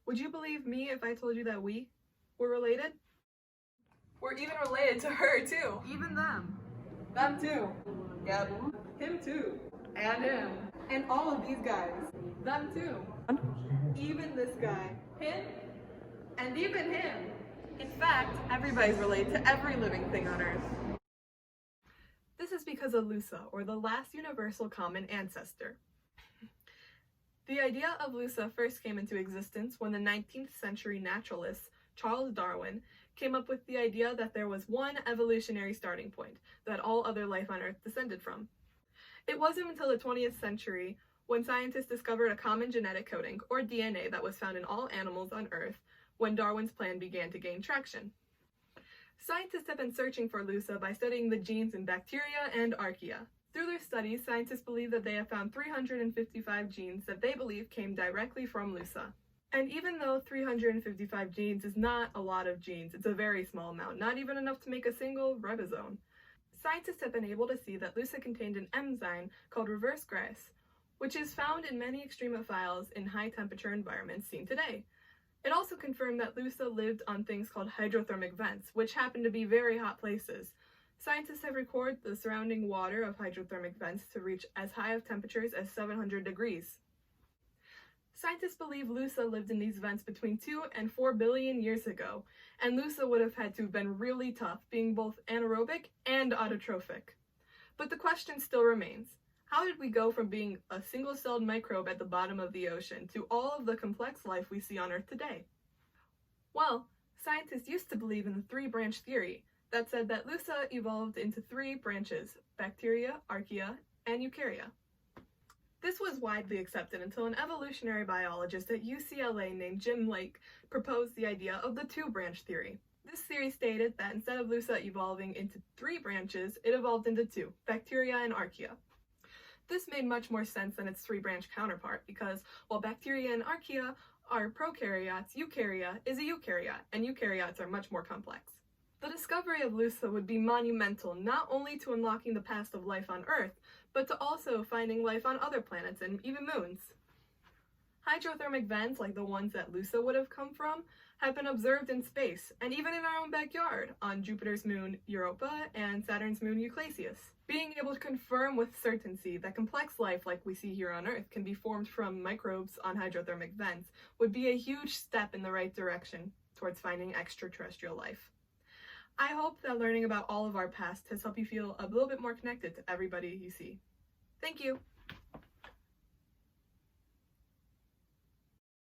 Would you believe me if I told you that we were related? We're even related to her, too. Even them. Them, too. Yep. Him, too. And him. And all of these guys. Them, too. Even this guy. Him. And even him. In fact, everybody's related to every living thing on Earth. This is because of Lusa, or the last universal common ancestor. The idea of Lusa first came into existence when the 19th century naturalist Charles Darwin came up with the idea that there was one evolutionary starting point that all other life on Earth descended from. It wasn't until the 20th century when scientists discovered a common genetic coding, or DNA, that was found in all animals on Earth when Darwin's plan began to gain traction. Scientists have been searching for Lusa by studying the genes in bacteria and archaea. Through their studies, scientists believe that they have found 355 genes that they believe came directly from Lusa. And even though 355 genes is not a lot of genes, it's a very small amount, not even enough to make a single ribosome, scientists have been able to see that Lusa contained an enzyme called reverse Grasse, which is found in many extremophiles in high-temperature environments seen today. It also confirmed that Lusa lived on things called hydrothermic vents, which happen to be very hot places. Scientists have recorded the surrounding water of hydrothermic vents to reach as high of temperatures as 700 degrees. Scientists believe Lusa lived in these vents between 2 and 4 billion years ago, and Lusa would have had to have been really tough, being both anaerobic and autotrophic. But the question still remains. How did we go from being a single-celled microbe at the bottom of the ocean to all of the complex life we see on Earth today? Well, scientists used to believe in the three-branch theory that said that Lusa evolved into 3 branches: bacteria, archaea, and eukarya. This was widely accepted until an evolutionary biologist at UCLA named Jim Lake proposed the idea of the 2-branch theory. This theory stated that instead of Lusa evolving into 3 branches, it evolved into 2, bacteria and archaea. This made much more sense than its 3-branch counterpart, because while bacteria and archaea are prokaryotes, eukarya is a eukaryote, and eukaryotes are much more complex. The discovery of Lusa would be monumental not only to unlocking the past of life on Earth, but to also finding life on other planets and even moons. Hydrothermic vents, like the ones that Lusa would have come from, have been observed in space, and even in our own backyard, on Jupiter's moon Europa and Saturn's moon Euclasius. Being able to confirm with certainty that complex life like we see here on Earth can be formed from microbes on hydrothermic vents would be a huge step in the right direction towards finding extraterrestrial life. I hope that learning about all of our past has helped you feel a little bit more connected to everybody you see. Thank you!